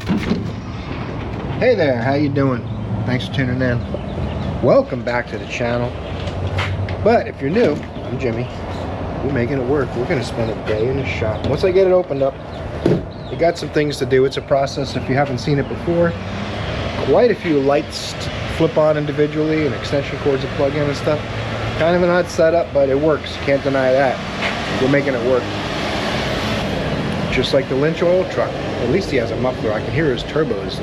Hey there, how you doing? Thanks for tuning in. Welcome back to the channel. But if you're new, I'm Jimmy. We're making it work. We're gonna spend a day in the shop. Once I get it opened up, you got some things to do. It's a process if you haven't seen it before. Quite a few lights to flip on individually and extension cords to plug in and stuff. Kind of an odd setup, but it works. Can't deny that. We're making it work. Just like the Lynch oil truck. At least he has a muffler. I can hear his turbos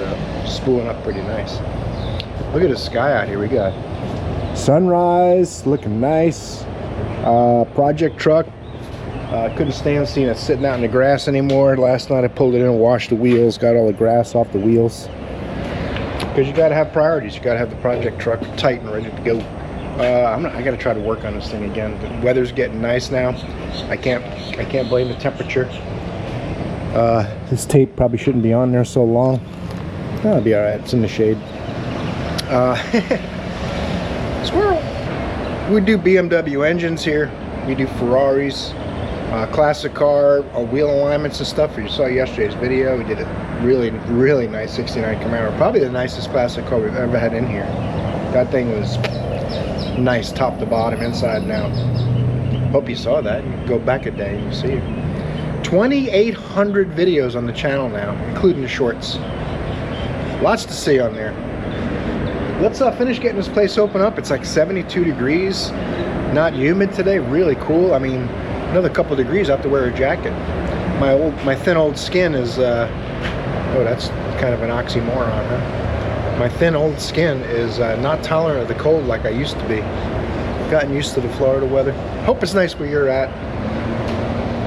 spooling up pretty nice. Look at the sky out here. We got sunrise, looking nice. Project truck. Couldn't stand seeing it sitting out in the grass anymore. Last night I pulled it in and washed the wheels. Got all the grass off the wheels. Because you got to have priorities. You got to have the project truck tight and ready to go. I got to try to work on this thing again. The weather's getting nice now. I can't blame the temperature. This tape probably shouldn't be on there so long. That'll be alright, it's in the shade. Squirrel! We do BMW engines here. We do Ferraris, classic car, wheel alignments and stuff. You saw yesterday's video. We did a really, really nice 69 Camaro. Probably the nicest classic car we've ever had in here. That thing was nice top to bottom, inside and out. Hope you saw that. You can go back a day and you'll see it. 2,800 videos on the channel now, including the shorts. Lots to see on there. Let's finish getting this place open up. It's like 72 degrees, not humid today. Really cool. I mean, another couple degrees, I have to wear a jacket. My thin old skin is oh, that's kind of an oxymoron, huh? My thin old skin is not tolerant of the cold like I used to be. Gotten used to the Florida weather. Hope it's nice where you're at.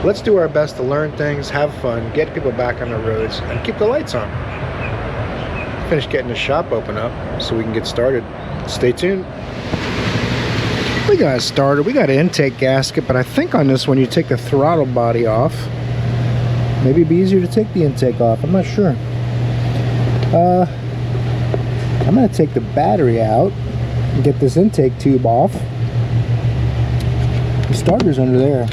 Let's do our best to learn things, have fun, get people back on the roads, and keep the lights on. Finish getting the shop open up so we can get started. Stay tuned. We got it started. We got an intake gasket, but I think on this one you take the throttle body off. Maybe it'd be easier to take the intake off. I'm not sure. I'm going to take the battery out and get this intake tube off. The starter's under there.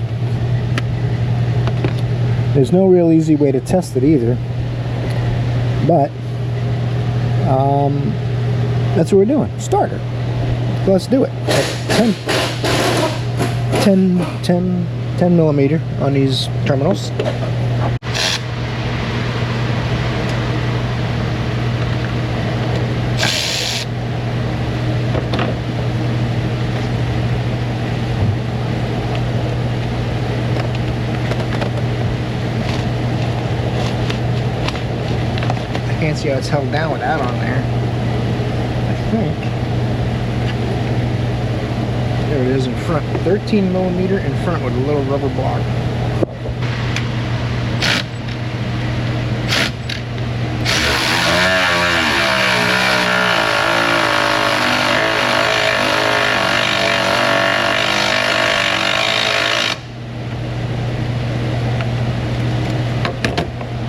There's no real easy way to test it either, but that's what we're doing. Starter. So let's do it. 10 millimeter on these terminals. Can't see how it's held down with that on there. I think there it is in front. 13 millimeter in front with a little rubber block.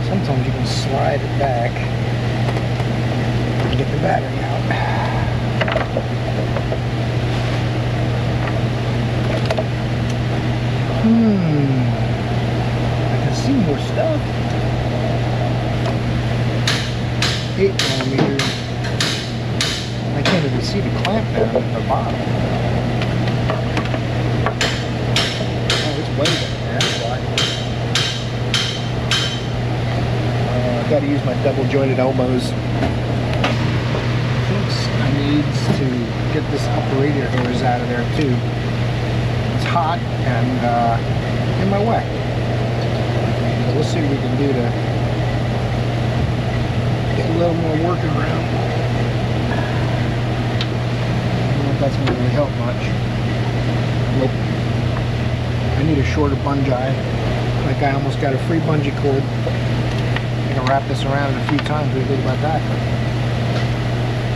Sometimes you can slide it back. Get the battery out. I can see more stuff. 8 millimeter. I can't even see the clamp down at the bottom. Oh, it's way down there. That's why. I've got to use my double jointed elbows. I need to get this upper radiator hose out of there too. It's hot and in my way. So we'll see what we can do to get a little more working around. I don't know if that's going to really help much. Nope. I need a shorter bungee. Like I almost got a free bungee cord. I can wrap this around it a few times. What do you think about that?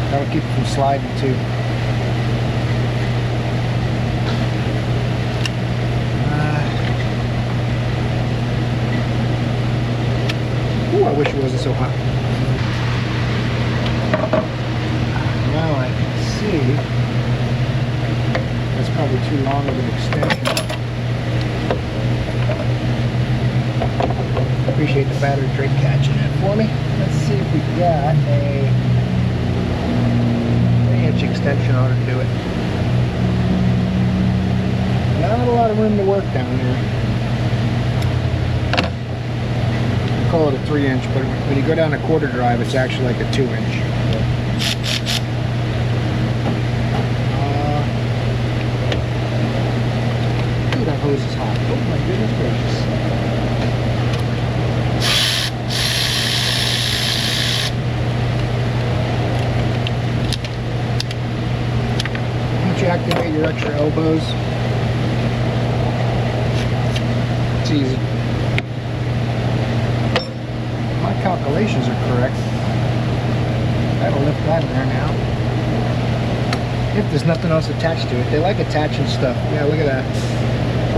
That'll keep it from sliding too. Ooh, I wish it wasn't so hot. Now I can see that's probably too long of an extension. Appreciate the battery tray catching it for me. Let's see if we got a 3-inch extension on it to do it. Not a lot of room to work down there. I call it a 3-inch, but when you go down a quarter drive, it's actually like a 2-inch. Ooh, that hose is hot. Oh my goodness gracious. Once you activate your extra elbows, it's easy. My calculations are correct. That'll lift that in there now. If there's nothing else attached to it. They like attaching stuff. Yeah, look at that.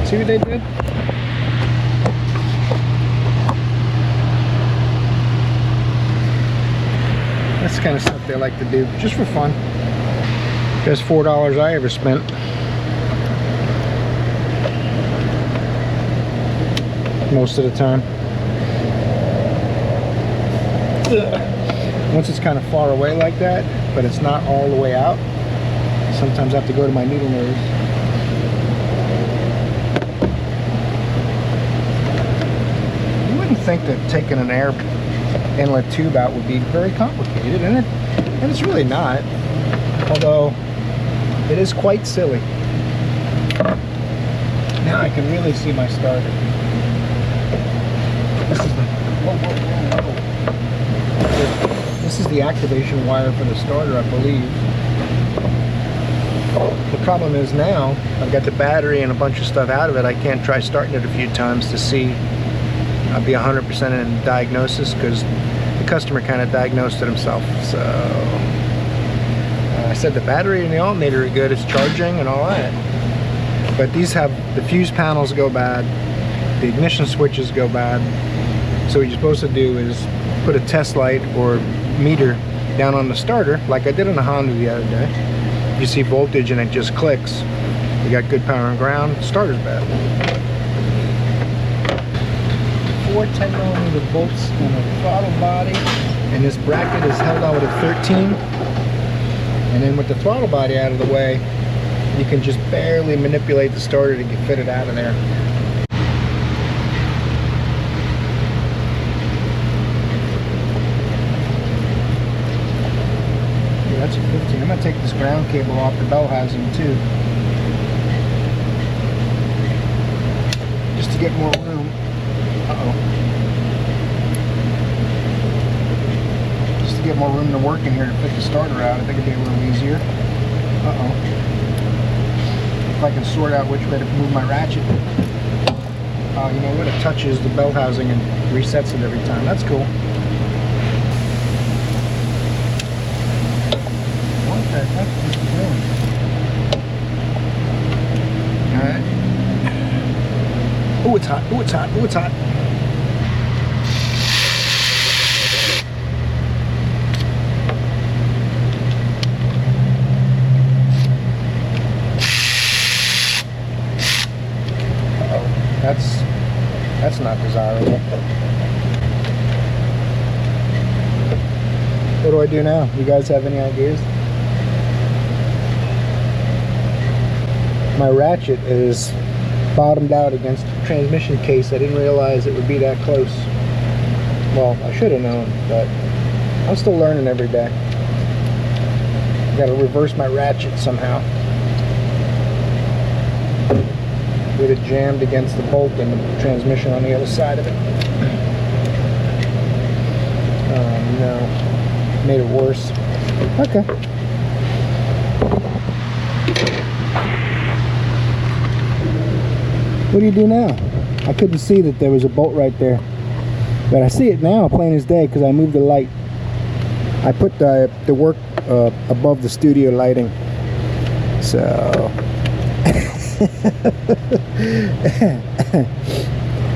See what they did? That's the kind of stuff they like to do, just for fun. Best $4 I ever spent. Most of the time. Once it's kind of far away like that, but it's not all the way out, sometimes I have to go to my needle nose. You wouldn't think that taking an air inlet tube out would be very complicated, and it's really not. Although it is quite silly. Now I can really see my starter. This is the This is the activation wire for the starter, I believe. The problem is now I've got the battery and a bunch of stuff out of it. I can't try starting it a few times to see. I'll be 100% in diagnosis because the customer kind of diagnosed it himself. So I said the battery and the alternator are good. It's charging and all that. But these have the fuse panels go bad. The ignition switches go bad. So what you're supposed to do is put a test light or meter down on the starter, like I did on the Honda the other day. If you see voltage and it just clicks, you got good power and ground, starter's bad. 4 10mm bolts in the throttle body, and this bracket is held on with a 13. And then with the throttle body out of the way, you can just barely manipulate the starter to get fitted out of there. That's a 15. I'm going to take this ground cable off the bell housing too, just to get more room. Just to get more room to work in here to fit the starter out. I think it'd be a little easier. If I can sort out which way to move my ratchet. You know what? It touches the bell housing and resets it every time. That's cool. What the heck is it doing? Alright. Oh, it's hot. Oh, it's hot. Oh, it's hot. That's not desirable. What do I do now? You guys have any ideas? My ratchet is bottomed out against the transmission case. I didn't realize it would be that close. Well, I should have known, but I'm still learning every day. Got to reverse my ratchet somehow. With it jammed against the bolt and the transmission on the other side of it. Oh no. Made it worse. Okay. What do you do now? I couldn't see that there was a bolt right there. But I see it now, plain as day, because I moved the light. I put the work above the studio lighting. So...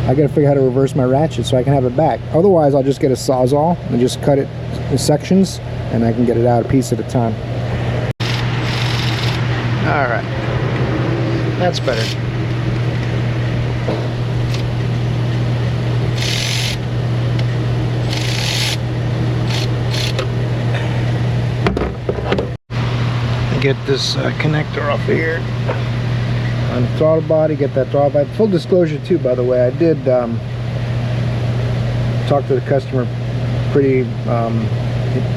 I gotta figure out how to reverse my ratchet so I can have it back. Otherwise, I'll just get a Sawzall and just cut it in sections, and I can get it out a piece at a time. Alright. That's better. get this connector off here on the throttle body, get that throttle body. Full disclosure too, by the way, I did talk to the customer pretty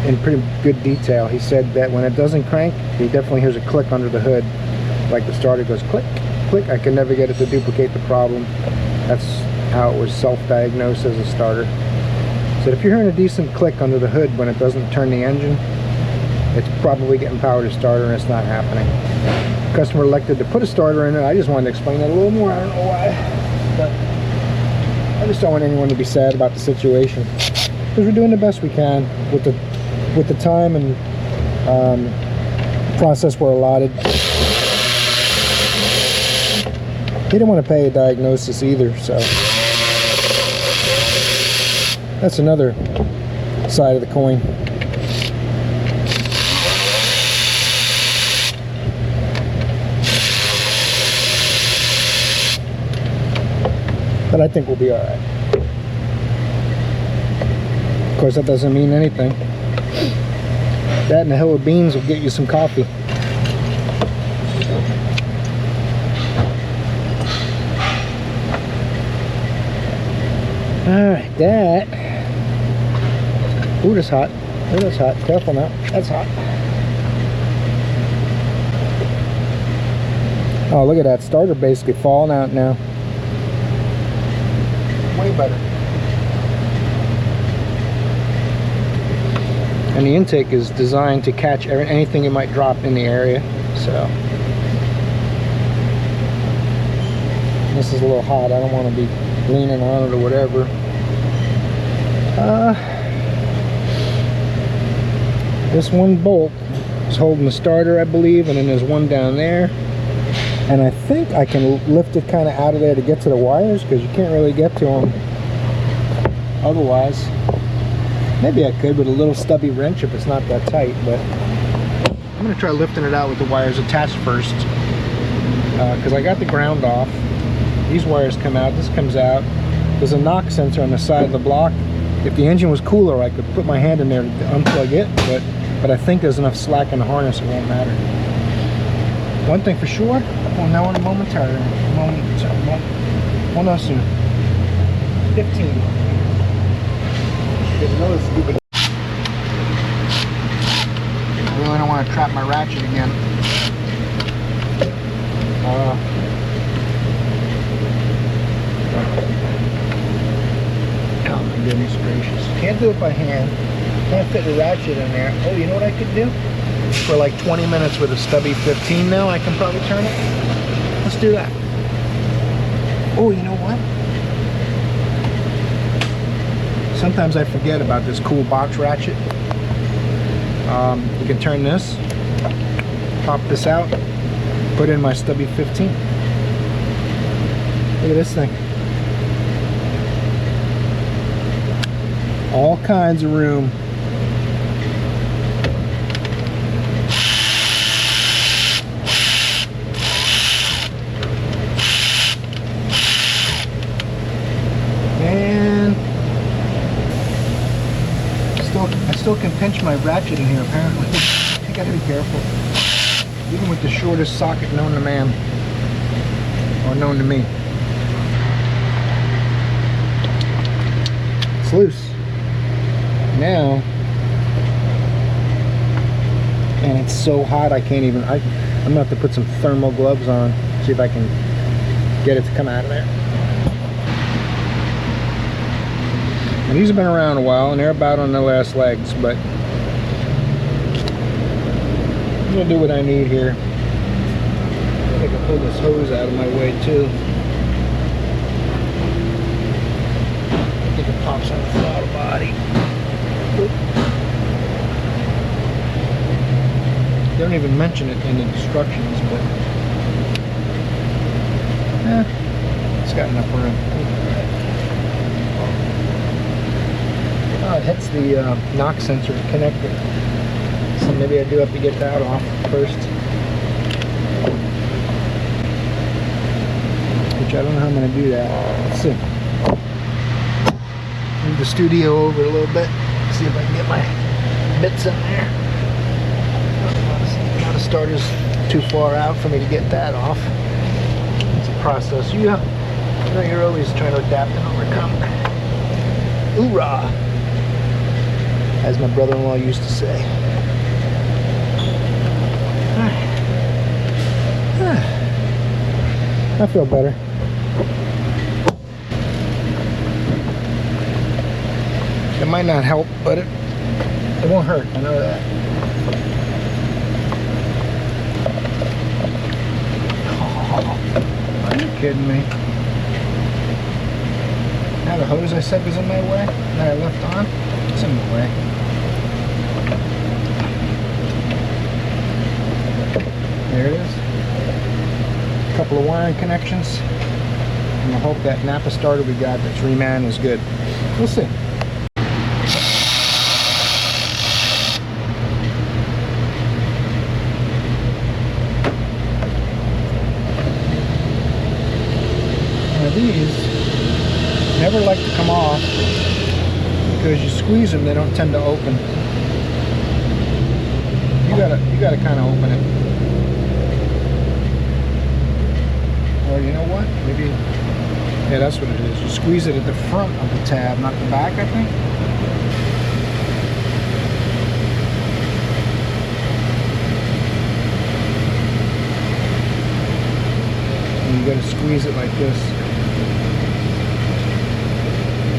in pretty good detail. He said that when it doesn't crank, he definitely hears a click under the hood, like the starter goes click, click. I can never get it to duplicate the problem. That's how it was self-diagnosed as a starter. So if you're hearing a decent click under the hood when it doesn't turn the engine, it's probably getting power to starter and it's not happening. The customer elected to put a starter in it. I just wanted to explain that a little more. I don't know why, but I just don't want anyone to be sad about the situation, because we're doing the best we can with the time and process we're allotted. He didn't want to pay a diagnosis either, so that's another side of the coin. But I think we'll be all right. Of course, that doesn't mean anything. That and a hill of beans will get you some coffee. Alright, that. Ooh, that's hot. Ooh, that's hot. Careful now. That's hot. Oh, look at that. Starter basically falling out now. Way better. And the intake is designed to catch anything you might drop in the area. So this is a little hot. I don't want to be leaning on it or whatever. This one bolt is holding the starter, I believe, and then there's one down there. And I think I can lift it kind of out of there to get to the wires, because you can't really get to them otherwise. Maybe I could with a little stubby wrench if it's not that tight, but I'm going to try lifting it out with the wires attached first, because I got the ground off. These wires come out, this comes out. There's a knock sensor on the side of the block. If the engine was cooler, I could put my hand in there to unplug it, but I think there's enough slack in the harness, it won't matter. One thing for sure, well, now in a momentarily, well, not soon. 15. There's another stupid. I really don't want to trap my ratchet again. Oh my goodness gracious. Can't do it by hand. Can't fit the ratchet in there. Oh, you know what I could do? For like 20 minutes with a stubby 15 now, I can probably turn it. Let's do that. Oh, you know what? Sometimes I forget about this cool box ratchet. You can turn this, pop this out, put in my stubby 15. Look at this thing. All kinds of room. I still can pinch my ratchet in here, apparently. I gotta be careful. Even with the shortest socket known to man. Or known to me. It's loose. Now, and it's so hot I can't even, I'm gonna have to put some thermal gloves on, see if I can get it to come out of there. And these have been around a while and they're about on their last legs, but I'm gonna do what I need here. I think I can pull this hose out of my way too. I think it pops on the throttle body. They don't even mention it in the instructions, but it's got enough room. Oh, it hits the knock sensor connector, so maybe I do have to get that off first. Which I don't know how I'm going to do that. Let's see. Move the studio over a little bit. See if I can get my bits in there. A lot of starter's too far out for me to get that off. It's a process. You know, you're always trying to adapt and overcome. Hoorah! As my brother-in-law used to say. I feel better. It might not help, but it won't hurt. I know that. Oh, are you kidding me? Now the hose I said was in my way, that I left on, it's in the way. There it is. A couple of wiring connections. And I hope that Napa starter we got that's reman is good. We'll see. Now these never like to come off because you squeeze them, they don't tend to open. You gotta kind of open it. Or you know what? Maybe, yeah, that's what it is. You squeeze it at the front of the tab, not the back, I think. And you gotta squeeze it like this.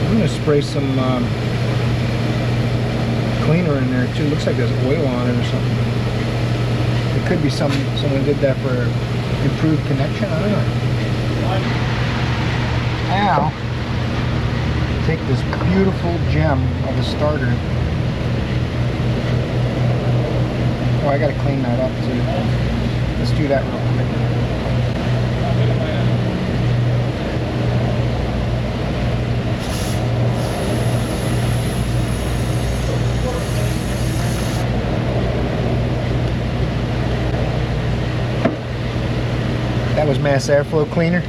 I'm gonna spray some cleaner in there too. Looks like there's oil on it or something. It could be someone did that for improved connection. I don't know. Now, take this beautiful gem of a starter. Oh, I gotta clean that up too. Let's do that real quick. That was mass airflow cleaner.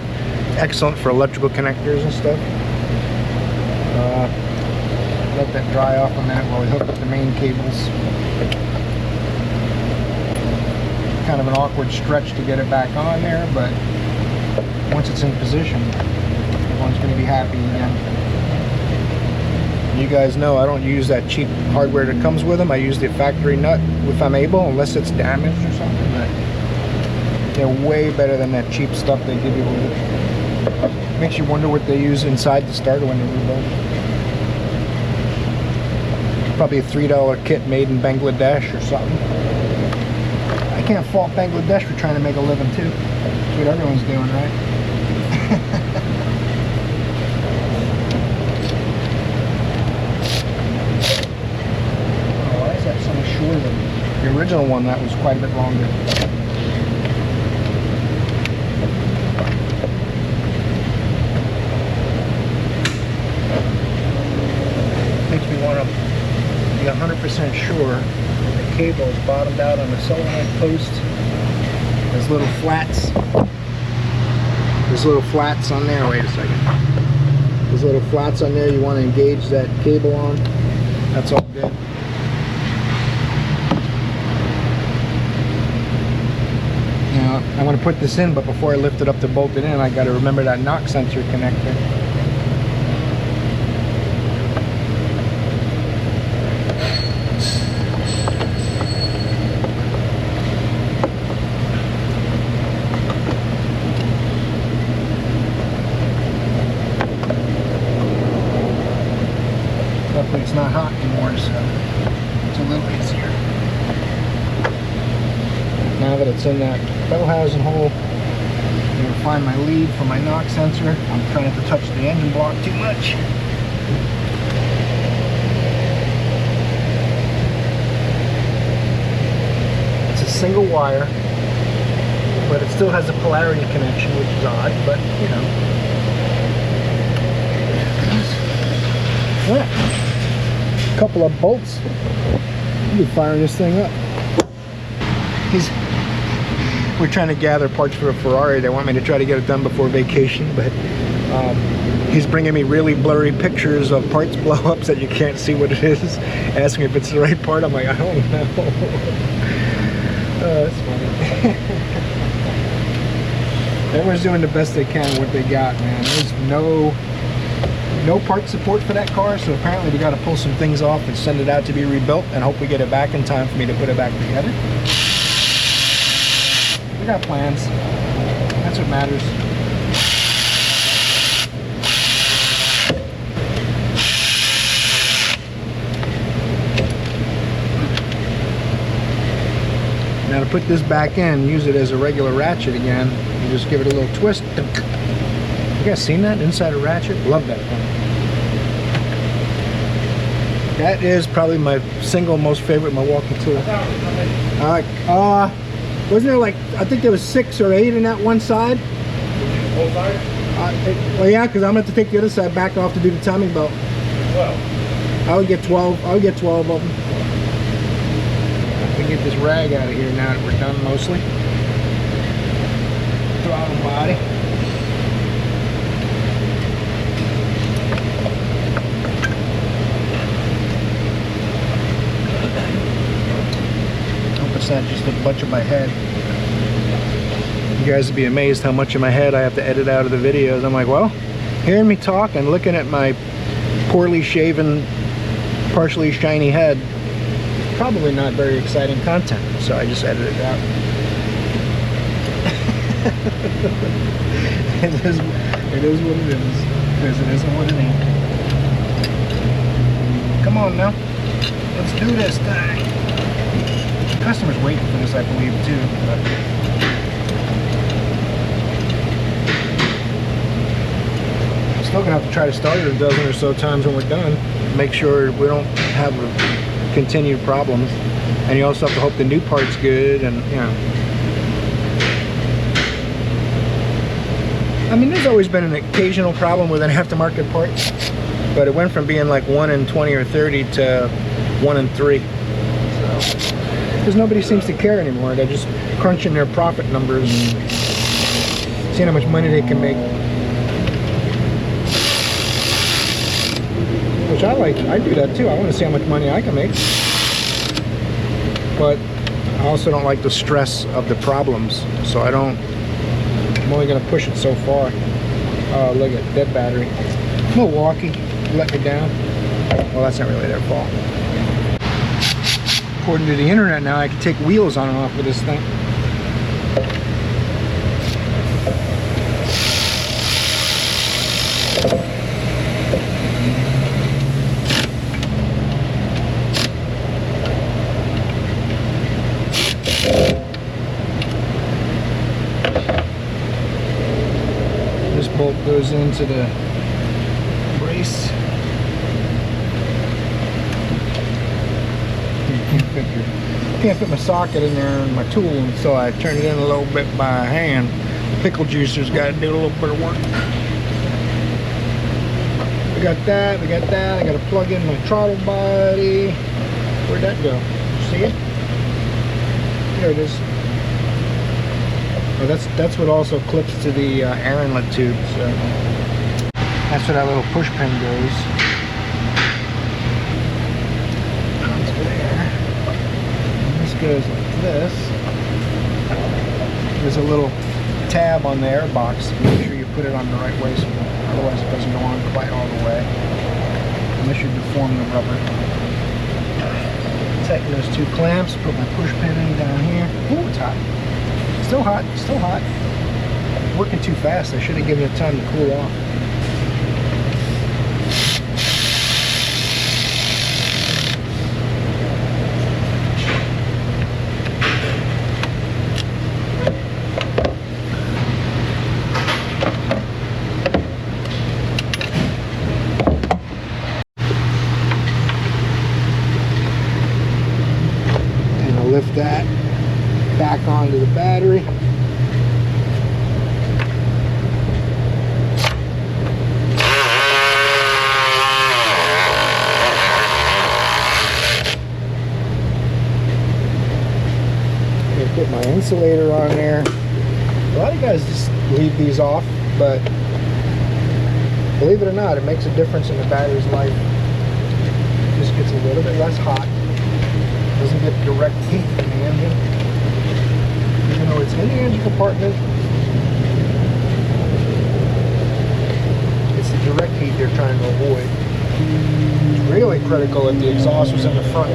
Excellent for electrical connectors and stuff. Let that dry off on that while we hook up the main cables. Kind of an awkward stretch to get it back on there, but once it's in position, everyone's going to be happy again. You guys know I don't use that cheap hardware that comes with them. I use the factory nut if I'm able, unless it's damaged or something. But they're way better than that cheap stuff they give you with it. Makes you wonder what they use inside the starter when they rebuild it. Probably a $3 kit made in Bangladesh or something. I can't fault Bangladesh for trying to make a living too. That's what everyone's doing, right? Oh, why is that so much shorter? The original one, that was quite a bit longer. Makes me want to be 100% sure the cable is bottomed out on the solenoid post. There's little flats. There's little flats on there. Wait a second. There's little flats on there you want to engage that cable on. That's all good. Now, I'm going to put this in, but before I lift it up to bolt it in, I got to remember that knock sensor connector. Luckily it's not hot anymore, so it's a little easier. Now that it's in that bell housing hole, I'm going to find my lead for my knock sensor. I'm trying not to touch the engine block too much. It's a single wire, but it still has a polarity connection, which is odd, but you know. Yeah. Couple of bolts. You'll be firing this thing up. We're trying to gather parts for a Ferrari. They want me to try to get it done before vacation, but he's bringing me really blurry pictures of parts blow-ups that you can't see what it is, asking me if it's the right part. I'm like, I don't know. Oh, that's funny. Everyone's doing the best they can with what they got, man. There's no part support for that car, so apparently we got to pull some things off and send it out to be rebuilt and hope we get it back in time for me to put it back together. We got plans. That's what matters. Now to put this back in, use it as a regular ratchet again, you just give it a little twist. You guys seen that inside a ratchet? Love that thing. That is probably my single most favorite Milwaukee tool. Wasn't there like, I think there was 6 or 8 in that one side? Both sides? Well, yeah, because I'm going to have to take the other side back off to do the timing belt. 12. I would get 12. I would get 12 of them. We can get this rag out of here now that we're done mostly. Throttle body. Hope it's not just a bunch of my head. You guys would be amazed how much of my head I have to edit out of the videos. I'm like, well, hearing me talk and looking at my poorly shaven, partially shiny head, probably not very exciting content, so I just edited it out. It is what it is, because it isn't what it ain't. Come on now, let's do this thing. The customer's waiting for this, I believe, too. But still gonna have to try to start it a dozen or so times when we're done. Make sure we don't have continued problems, and you also have to hope the new part's good, and you know. I mean, there's always been an occasional problem with an aftermarket part, but it went from being like 1 in 20 or 30 to 1 in 3. So, because nobody seems to care anymore. They're just crunching their profit numbers, seeing how much money they can make. Which I like. I do that too. I want to see how much money I can make. But I also don't like the stress of the problems. So I'm only going to push it so far. Oh, look at that battery. Milwaukee let me down. Well, that's not really their fault. According to the internet now, I can take wheels on and off with this thing. This bolt goes into the brace. Can't fit my socket in there and my tool, and so I turn it in a little bit by hand. Pickle juicer's got to do a little bit of work. We got that. I got to plug in my throttle body. Where'd that go? See it? There it is. Oh, that's what also clips to the air inlet tube. So that's where that little push pin goes. Goes like this. There's a little tab on the air box. Make sure you put it on the right way, so otherwise it doesn't go on quite all the way, unless you deform the rubber. Tighten those 2 clamps. Put my push pin in down here. Ooh, it's hot. Still hot. Still hot. Working too fast. I should have given it time to cool off. Lift that back onto the battery. I put my insulator on there. A lot of guys just leave these off, but believe it or not, it makes a difference in the battery's life. It just gets a little bit less hot. Doesn't get direct heat from the engine. compartment. It's the direct heat they're trying to avoid. It's really critical if the exhaust was in the front.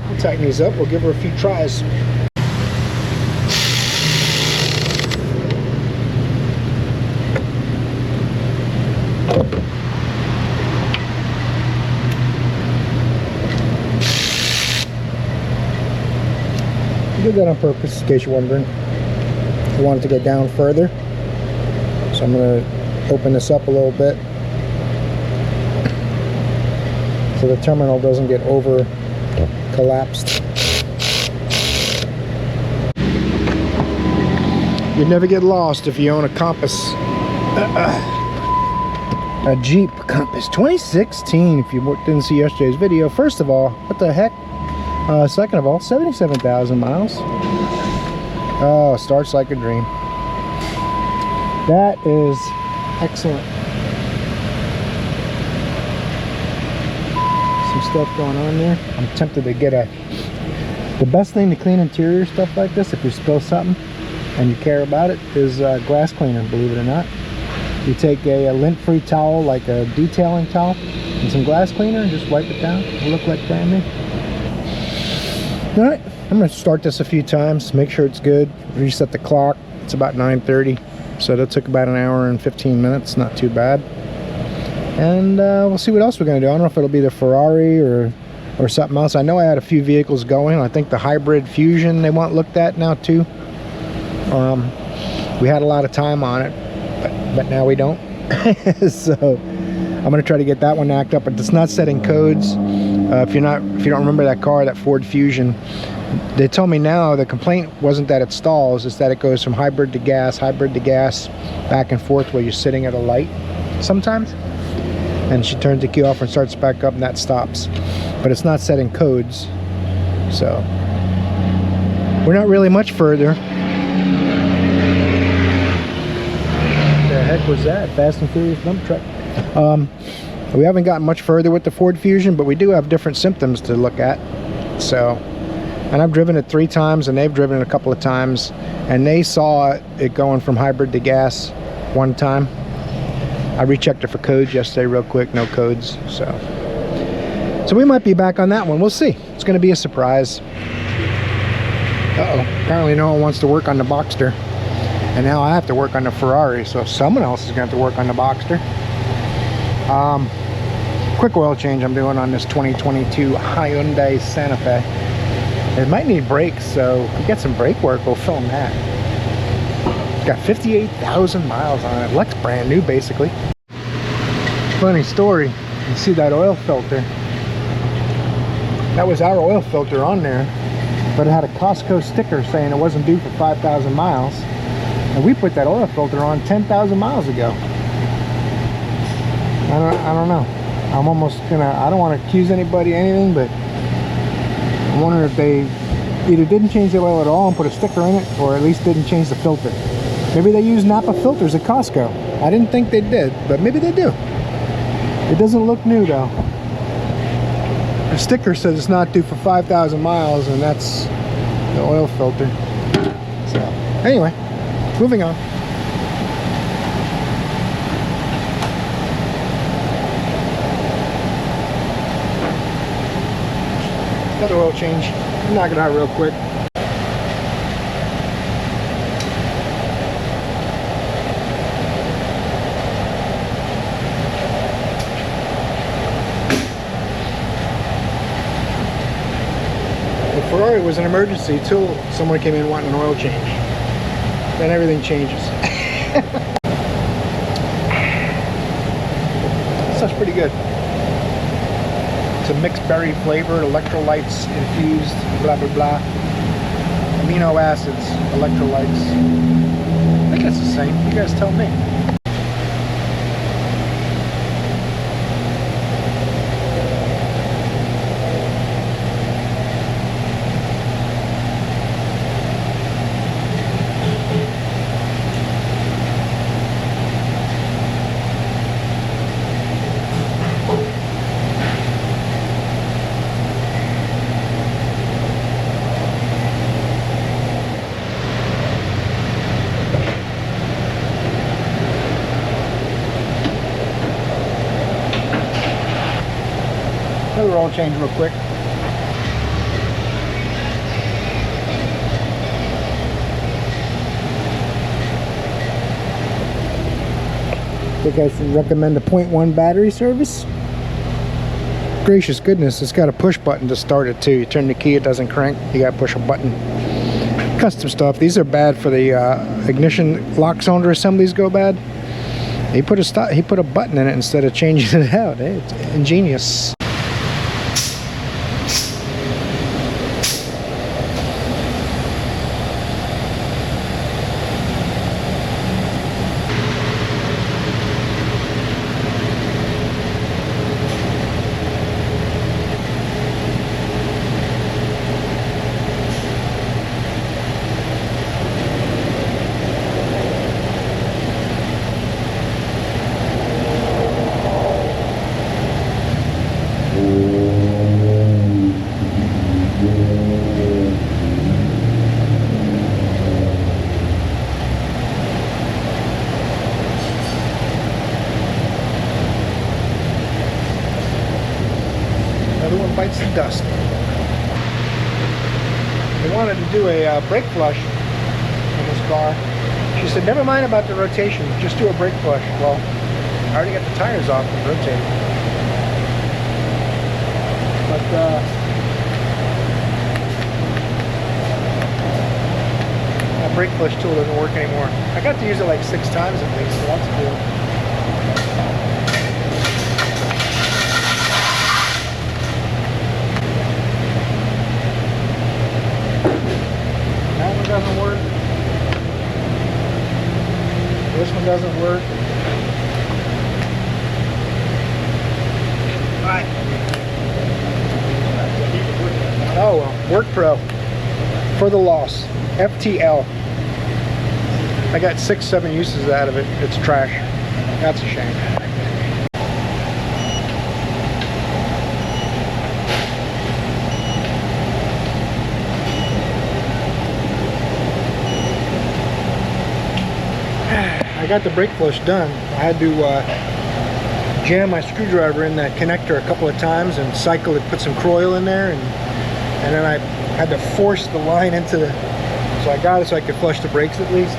We'll tighten these up. We'll give her a few tries. I did that on purpose, in case you're wondering. I want it to go down further, so I'm going to open this up a little bit so the terminal doesn't get over collapsed. You'd never get lost if you own a Compass, a Jeep Compass 2016. If you didn't see yesterday's video, first of all, what the heck? Second of all, 77,000 miles. Oh, starts like a dream. That is excellent. Some stuff going on there. I'm tempted to get the best thing to clean interior stuff like this, if you spill something and you care about it, is glass cleaner, believe it or not. You take a lint-free towel, like a detailing towel, and some glass cleaner and just wipe it down. It'll look like brand new. Alright, I'm going to start this a few times, make sure it's good, reset the clock. It's about 9:30, so that took about an hour and 15 minutes, not too bad. And we'll see what else we're going to do. I don't know if it'll be the Ferrari or something else. I know I had a few vehicles going. I think the hybrid Fusion they want looked at now too. We had a lot of time on it, but now we don't. So I'm going to try to get that one knocked up, but it's not setting codes. If you don't remember that car, that Ford Fusion, they told me now the complaint wasn't that it stalls, it's that it goes from hybrid to gas, back and forth while you're sitting at a light sometimes. And she turns the key off and starts back up, and that stops. But it's not setting codes. So we're not really much further. What the heck was that? Fast and Furious dump truck. We haven't gotten much further with the Ford Fusion, but we do have different symptoms to look at. So, and I've driven it 3 times, and they've driven it a couple of times, and they saw it going from hybrid to gas one time. I rechecked it for codes yesterday real quick, no codes. So we might be back on that one. We'll see. It's going to be a surprise. Uh-oh. Apparently no one wants to work on the Boxster, and now I have to work on the Ferrari, so someone else is going to have to work on the Boxster. Quick oil change I'm doing on this 2022 Hyundai Santa Fe. It might need brakes, so if we get some brake work, we'll film that. It's got 58,000 miles on it. Looks brand new, basically. Funny story. You see that oil filter? That was our oil filter on there, but it had a Costco sticker saying it wasn't due for 5,000 miles. And we put that oil filter on 10,000 miles ago. I don't know. I'm almost gonna, I don't want to accuse anybody anything, but I'm wondering if they either didn't change the oil at all and put a sticker in it, or at least didn't change the filter. Maybe they use Napa filters at Costco. I didn't think they did, but maybe they do. It doesn't look new though. The sticker says it's not due for 5,000 miles, and that's the oil filter. So anyway, moving on. Another oil change. Knock it out real quick. The Ferrari was an emergency until someone came in wanting an oil change. Then everything changes. Stuff's pretty good. It's a mixed berry flavor, electrolytes infused, blah blah blah. Amino acids, electrolytes. I think it's the same. You guys tell me. fluid oil change real quick. I think I should recommend a 0.1 battery service. Gracious goodness, it's got a push button to start it too. You turn the key, it doesn't crank. You gotta push a button. Custom stuff. These are bad for the ignition lock cylinder assemblies go bad. He put a button in it instead of changing it out. Hey, it's ingenious. Bites the dust. They wanted to do a brake flush in this car. She said, never mind about the rotation, just do a brake flush. Well, I already got the tires off and rotating. But that brake flush tool doesn't work anymore. I got to use it like 6 times at least, so that's cool. Doesn't work. This one doesn't work. Right. Oh well, Work Pro for the loss. FTL. I got 6-7 uses out of it. It's trash. That's a shame. I got the brake flush done. I had to jam my screwdriver in that connector a couple of times and cycle it, put some Croil in there, and then I had to force the line into the, so I got it so I could flush the brakes at least.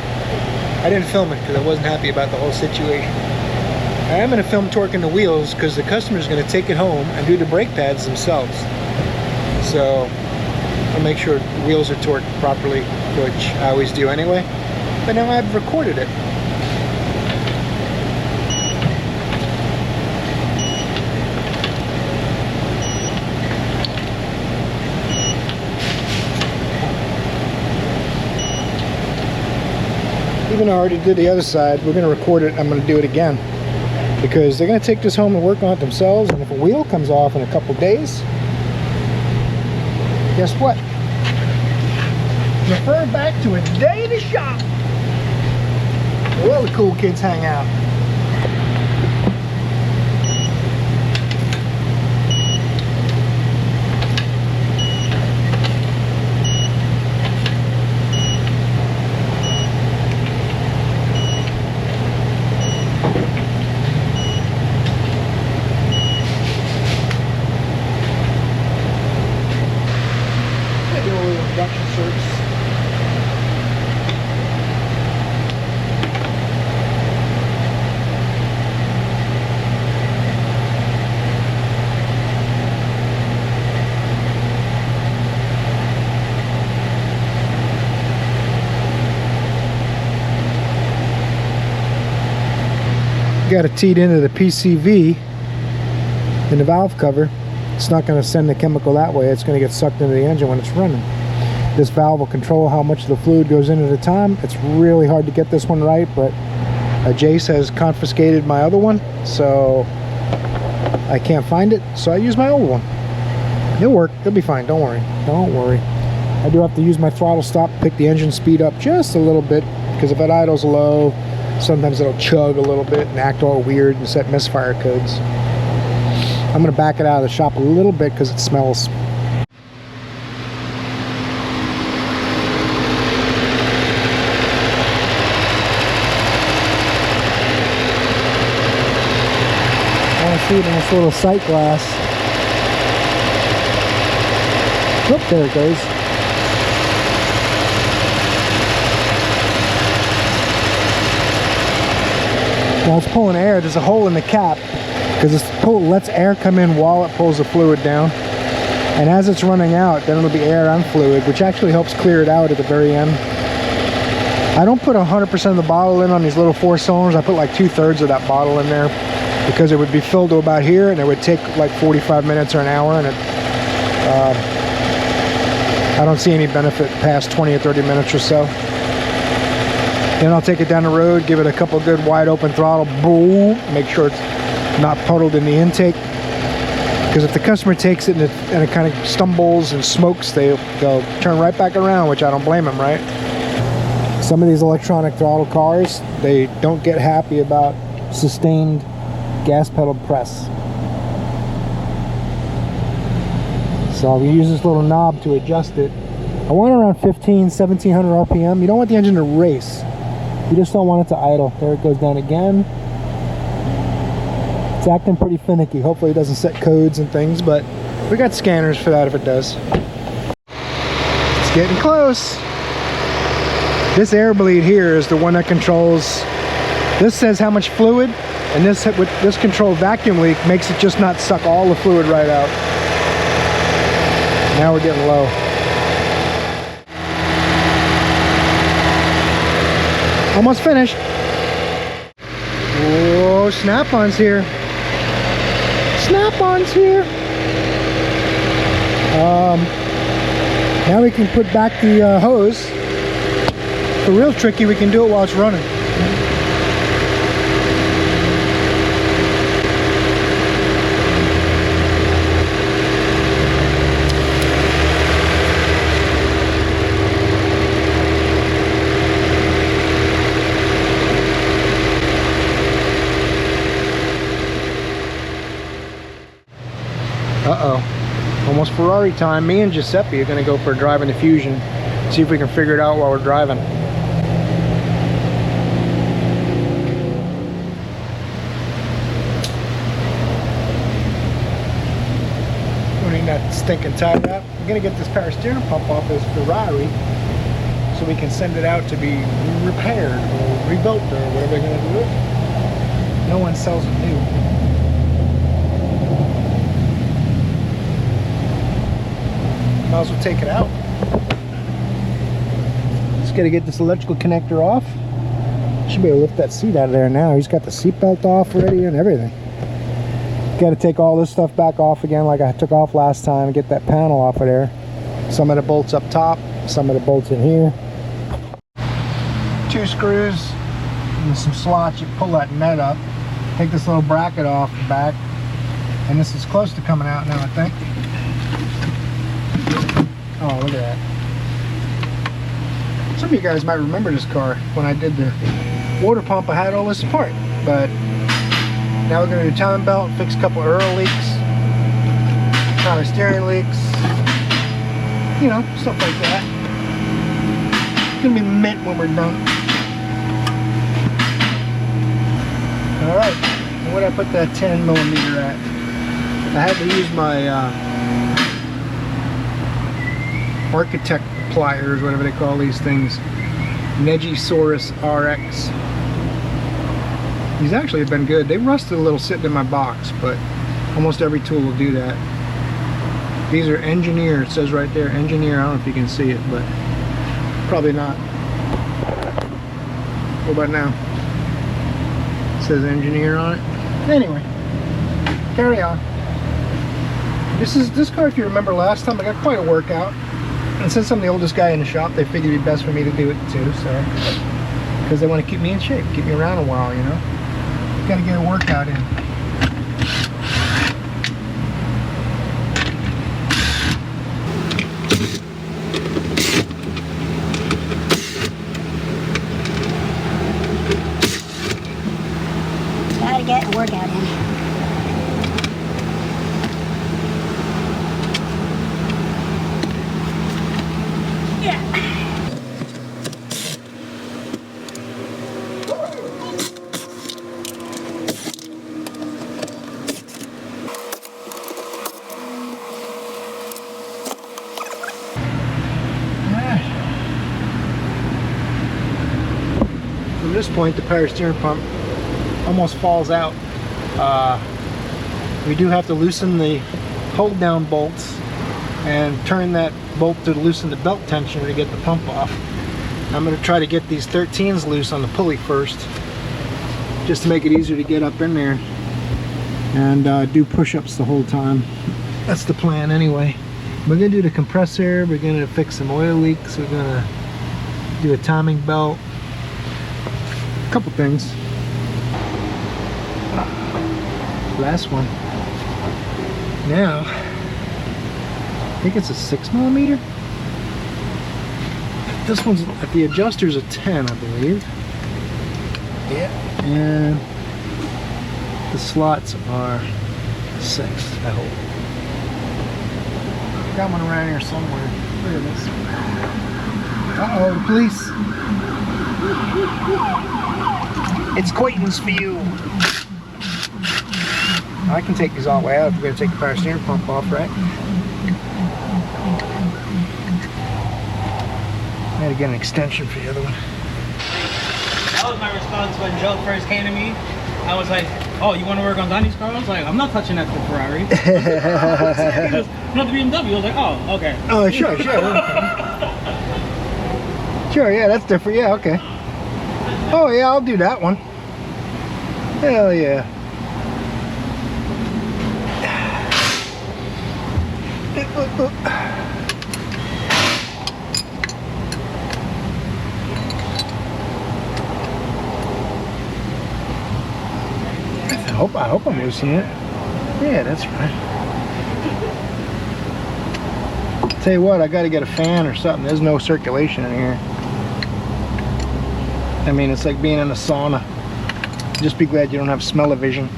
I didn't film it because I wasn't happy about the whole situation. I am going to film torquing the wheels because the customer is going to take it home and do the brake pads themselves. So I'll make sure the wheels are torqued properly, which I always do anyway. But now I've recorded it. Even though I already did the other side, we're going to record it. I'm going to do it again because they're going to take this home and work on it themselves, and if a wheel comes off in a couple days, guess what? Refer back to a day in the shop where all the cool kids hang out. Induction service. Got it teed into the PCV in the valve cover. It's not going to send the chemical that way. It's going to get sucked into the engine when it's running. This valve will control how much of the fluid goes in at a time. It's really hard to get this one right, but Jace has confiscated my other one, so I can't find it, so I use my old one. It'll work. It'll be fine. Don't worry. Don't worry. I do have to use my throttle stop, pick the engine speed up just a little bit, because if it idles low, sometimes it'll chug a little bit and act all weird and set misfire codes. I'm going to back it out of the shop a little bit because it smells. I want to see it in this little sight glass. Oh, there it goes. Now it's pulling air. There's a hole in the cap because this lets air come in while it pulls the fluid down. And as it's running out, then it'll be air and fluid, which actually helps clear it out at the very end. I don't put 100% of the bottle in on these little 4 cylinders. I put like 2/3 of that bottle in there because it would be filled to about here, and it would take like 45 minutes or an hour, and I don't see any benefit past 20 or 30 minutes or so. Then I'll take it down the road, give it a couple good wide open throttle, boom, make sure it's not puddled in the intake. Because if the customer takes it and it kind of stumbles and smokes, they'll turn right back around, which I don't blame them, right? Some of these electronic throttle cars, they don't get happy about sustained gas pedal press. So we use this little knob to adjust it. I want around 1700 RPM. You don't want the engine to race. You just don't want it to idle. There it goes down again. It's acting pretty finicky. Hopefully it doesn't set codes and things, but we got scanners for that if it does. It's getting close. This air bleed here is the one that controls. This says how much fluid, and this with this control vacuum leak makes it just not suck all the fluid right out. Now we're getting low. Almost finished. Whoa, snap-ons here. Snap-ons here. Now we can put back the hose. For real tricky, we can do it while it's running. Uh-oh. Almost Ferrari time. Me and Giuseppe are going to go for a drive in the Fusion. See if we can figure it out while we're driving. Running that stinking tie wrap. We're going to get this power steering pump off this Ferrari so we can send it out to be repaired or rebuilt or whatever they're going to do it. No one sells it new. Might as well take it out. Just got to get this electrical connector off. Should be able to lift that seat out of there now. He's got the seat belt off already and everything. Got to take all this stuff back off again like I took off last time and get that panel off of there. Some of the bolts up top, some of the bolts in here. 2 screws and some slots. You pull that nut up. Take this little bracket off the back. And this is close to coming out now, I think. Oh, look at that. Some of you guys might remember this car. When I did the water pump, I had all this apart. But now we're going to do timing belt, fix a couple of Earl leaks, power steering leaks, you know, stuff like that. It's going to be mint when we're done. Alright, where did I put that 10mm at? I had to use my architect pliers, whatever they call these things. Negisaurus RX. These actually have been good. They rusted a little sitting in my box, but almost every tool will do that. These are Engineer. It says right there, Engineer. I don't know if you can see it, but probably not. What about now? It says Engineer on it. Anyway, carry on. This car, if you remember last time, I got quite a workout. And since I'm the oldest guy in the shop, they figured it'd be best for me to do it too, so. Because they want to keep me in shape, keep me around a while, you know. Gotta get a workout in. Gotta get a workout in. point the power steering pump almost falls out. We do have to loosen the hold down bolts and turn that bolt to loosen the belt tensioner to get the pump off. I'm going to try to get these 13s loose on the pulley first, just to make it easier to get up in there and do push-ups the whole time. That's the plan anyway. We're going to do the compressor, we're going to fix some oil leaks, we're going to do a timing belt, a couple things. Last one. Now, I think it's a 6mm. This one's, the adjuster's a 10, I believe. Yeah. And the slots are 6, I hope. Got one around here somewhere. Look at this. Uh-oh, the police. It's Quaintance for you. I can take these all the way out if we're going to take the power steering pump off, right? I had to get an extension for the other one. That was my response when Joe first came to me. I was like, oh, you want to work on Donnie's car? I was like, I'm not touching that for Ferrari. He goes, not the BMW. I was like, oh, okay. Oh, sure. Sure, yeah, that's different. Yeah, okay. Oh, yeah, I'll do that one. Hell yeah. I hope I'm loosening it. Yeah, that's right. Tell you what, I got to get a fan or something. There's no circulation in here. I mean, it's like being in a sauna. Just be glad you don't have smell-o-vision.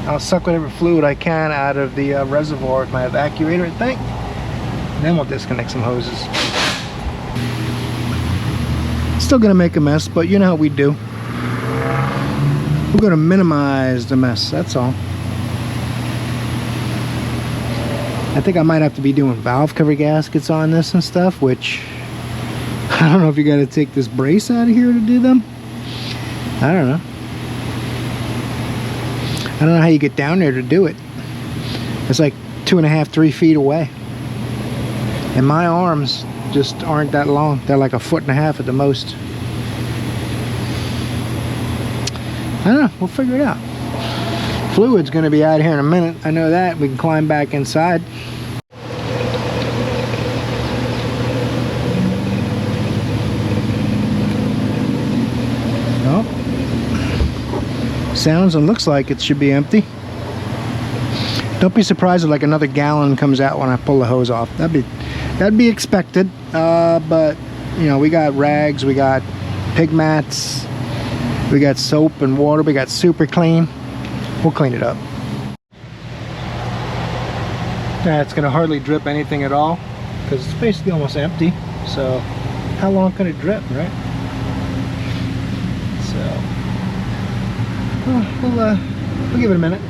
I'll suck whatever fluid I can out of the reservoir with my evacuator, I think. And then we'll disconnect some hoses. Still gonna make a mess, but you know how we do. We're gonna minimize the mess, that's all. I think I might have to be doing valve cover gaskets on this and stuff, which I don't know if you gotta take this brace out of here to do them. I don't know. I don't know how you get down there to do it. It's like 2.5, 3 feet away. And my arms just aren't that long. They're like 1.5 feet at the most. I don't know, we'll figure it out. Fluid's gonna be out here in a minute. I know that. We can climb back inside. Nope. Sounds and looks like it should be empty. Don't be surprised if like another gallon comes out when I pull the hose off. That'd be expected. But you know, we got rags, we got pig mats, we got soap and water, we got super clean. We'll clean it up. It's gonna hardly drip anything at all because it's basically almost empty. So how long can it drip, right? So we'll give it a minute.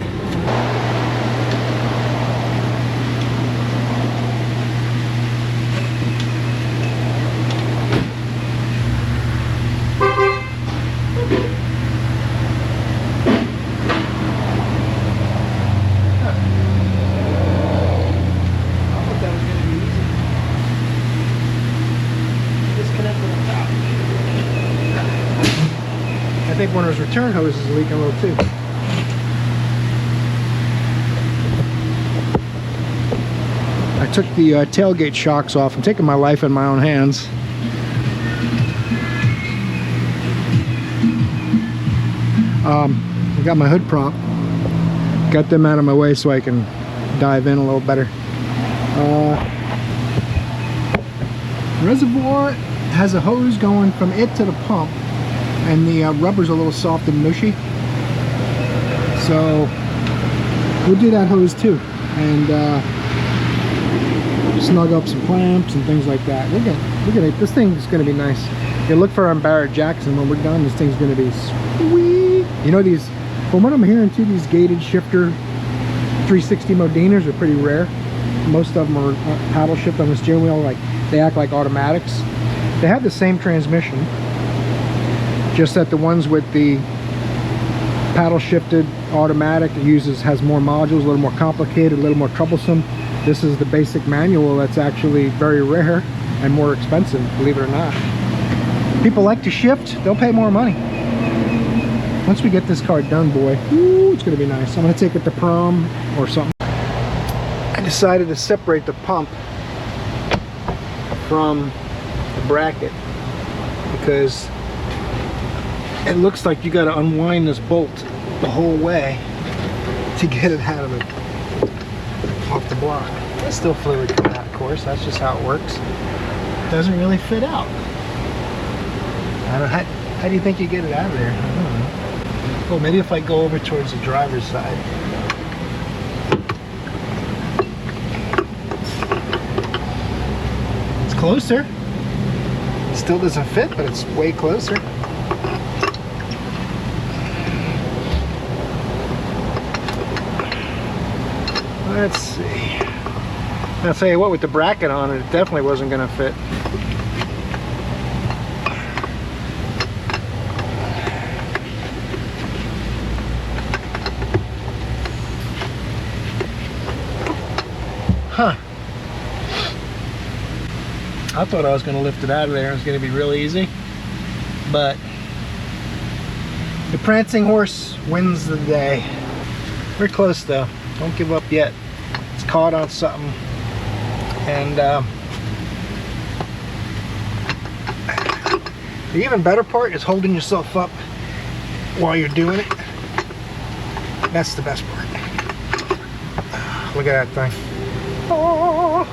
I think one of his return hoses is leaking a little too. I took the tailgate shocks off. I'm taking my life in my own hands. I got my hood prop. Got them out of my way so I can dive in a little better. Reservoir has a hose going from it to the pump. And the rubber's a little soft and mushy, so we'll do that hose too, and snug up some clamps and things like that. We're gonna. This thing's gonna be nice. You look for our Barrett Jackson when we're done. This thing's gonna be sweet. You know, these, from what I'm hearing too, these gated shifter 360 Modinas are pretty rare. Most of them are paddle shift on the steering wheel, like they act like automatics. They have the same transmission, just that the ones with the paddle shifted automatic has more modules, a little more complicated, a little more troublesome. This is the basic manual that's actually very rare and more expensive, believe it or not. People like to shift, they'll pay more money. Once we get this car done, boy, ooh, it's gonna be nice. I'm gonna take it to prom or something. I decided to separate the pump from the bracket because it looks like you got to unwind this bolt the whole way to get it out of it, off the block. There's still fluid coming out, of course. That's just how it works. It doesn't really fit out. I don't know, how do you think you get it out of there? I don't know. Well, maybe if I go over towards the driver's side. It's closer. Still doesn't fit, but it's way closer. Let's see. I'll tell you what, with the bracket on it, it definitely wasn't going to fit. Huh. I thought I was going to lift it out of there. It was going to be real easy. But the prancing horse wins the day. We're close though. Don't give up yet. It's caught on something. And the even better part is holding yourself up while you're doing it. That's the best part. Look at that thing. Oh.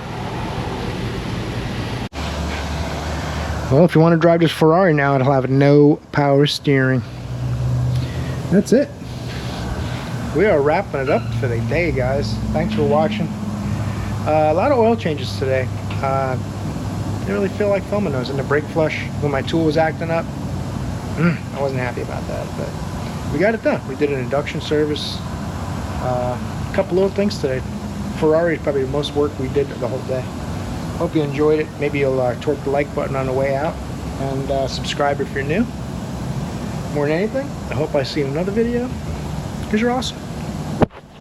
Well, if you want to drive this Ferrari now, it'll have no power steering. That's it. We are wrapping it up for the day, guys. Thanks for watching. A lot of oil changes today. Didn't really feel like filming those. And the brake flush, when my tool was acting up, I wasn't happy about that. But we got it done. We did an induction service. A couple little things today. Ferrari is probably the most work we did the whole day. Hope you enjoyed it. Maybe you'll torque the like button on the way out. And subscribe if you're new. More than anything, I hope I see you in another video. Because you're awesome.